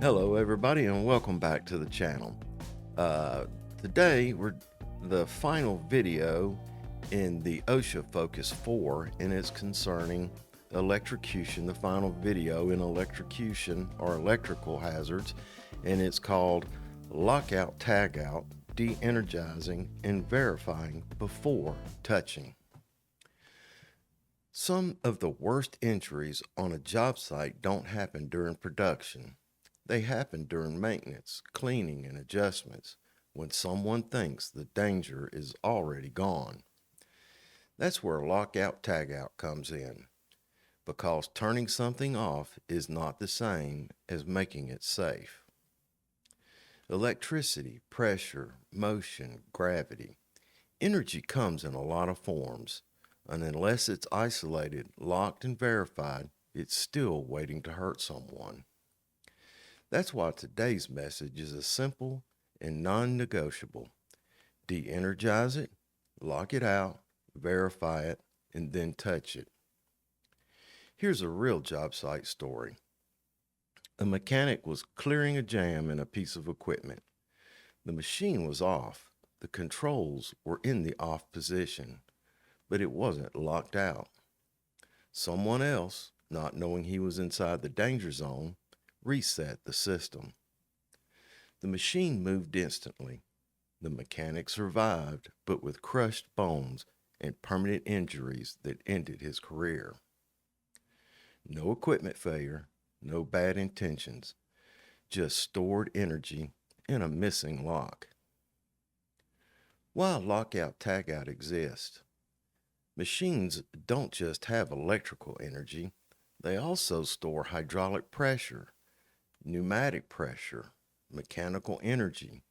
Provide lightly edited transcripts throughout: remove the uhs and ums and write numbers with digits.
Hello, everybody, and welcome back to the channel. Today, we're the final video in the OSHA Focus 4, and it's concerning electrocution, the final video in electrocution or electrical hazards, and it's called Lockout, Tagout, De-energizing, and verifying before touching. Some of the worst injuries on a job site don't happen during production. They happen during maintenance, cleaning, and adjustments when someone thinks the danger is already gone. That's where lockout tagout comes in, because turning something off is not the same as making it safe. Electricity, pressure, motion, gravity. Energy comes in a lot of forms, and unless it's isolated, locked, and verified, it's still waiting to hurt someone. That's why today's message is a simple and non-negotiable. De-energize it, lock it out, verify it, and then touch it. Here's a real job site story. A mechanic was clearing a jam in a piece of equipment. The machine was off. The controls were in the off position, but it wasn't locked out. Someone else, not knowing he was inside the danger zone, reset the system. The machine moved instantly. The mechanic survived, but with crushed bones and permanent injuries that ended his career. No equipment failure, no bad intentions, just stored energy and a missing lock. Why lockout tagout exists? Machines don't just have electrical energy, they also store hydraulic pressure, pneumatic pressure, mechanical energy,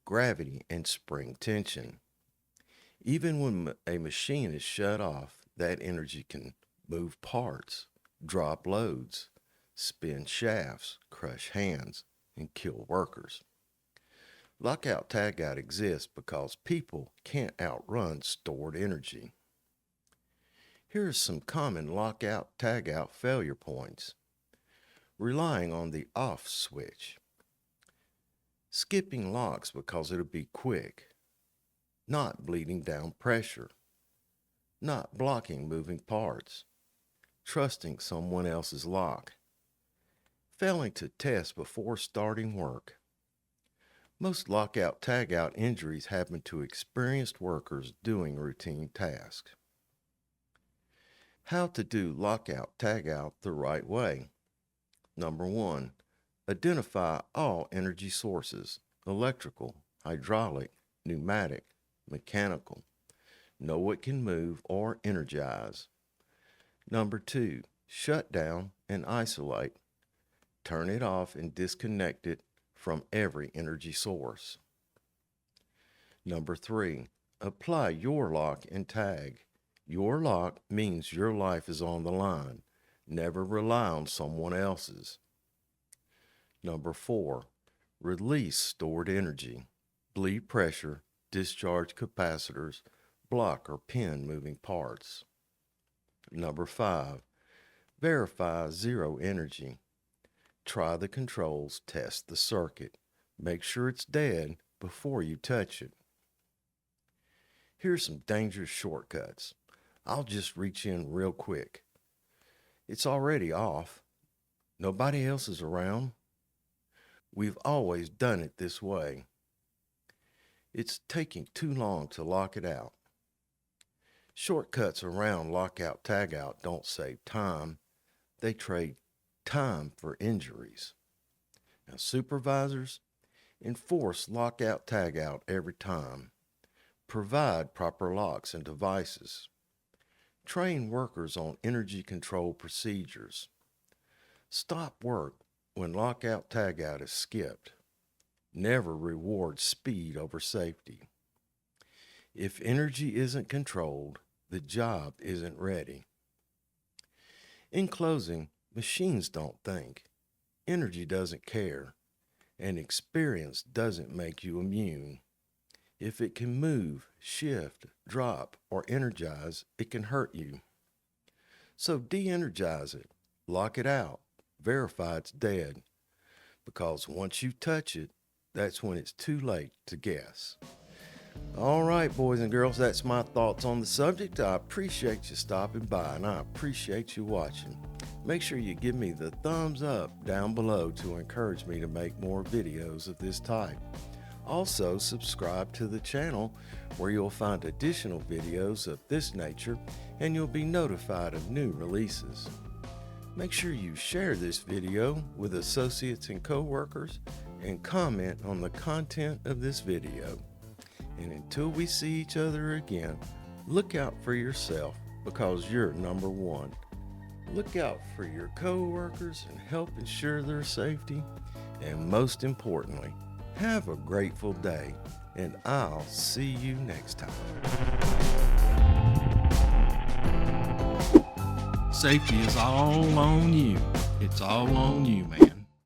gravity, and spring tension. Even when a machine is shut off, that energy can move parts, drop loads, spin shafts, crush hands, and kill workers. Lockout tagout exists because people can't outrun stored energy. Here are some common lockout tagout failure points. Relying on the off switch. Skipping locks because it'll be quick. Not bleeding down pressure. Not blocking moving parts. Trusting someone else's lock. Failing to test before starting work. Most lockout tagout injuries happen to experienced workers doing routine tasks. How to do lockout tagout the right way. Number 1, identify all energy sources: electrical, hydraulic, pneumatic, mechanical. Know what can move or energize. Number 2, shut down and isolate. Turn it off and disconnect it from every energy source. Number 3, apply your lock and tag. Your lock means your life is on the line. Never rely on someone else's. Number 4, release stored energy. Bleed pressure, discharge capacitors, block or pin moving parts. Number 5, verify zero energy. Try the controls, test the circuit. Make sure it's dead before you touch it. Here's some dangerous shortcuts. I'll just reach in real quick. It's already off. Nobody else is around. We've always done it this way. It's taking too long to lock it out. Shortcuts around lockout tagout don't save time. They trade time for injuries. Now, supervisors, enforce lockout tagout every time. Provide proper locks and devices. Train workers on energy control procedures. Stop work when lockout tagout is skipped. Never reward speed over safety. If energy isn't controlled, the job isn't ready. In closing, machines don't think. Energy doesn't care. And experience doesn't make you immune. If it can move, shift, drop, or energize, it can hurt you. So de-energize it, lock it out, verify it's dead. because once you touch it, that's when it's too late to guess. All right, boys and girls, that's my thoughts on the subject. I appreciate you stopping by, and I appreciate you watching. Make sure you give me the thumbs up down below to encourage me to make more videos of this type. Also, subscribe to the channel where you'll find additional videos of this nature, and you'll be notified of new releases. Make sure you share this video with associates and coworkers, and comment on the content of this video. And until we see each other again, look out for yourself, because you're number one. Look out for your coworkers and help ensure their safety. And most importantly, have a grateful day, and I'll see you next time. Safety is all on you. It's all on you, man.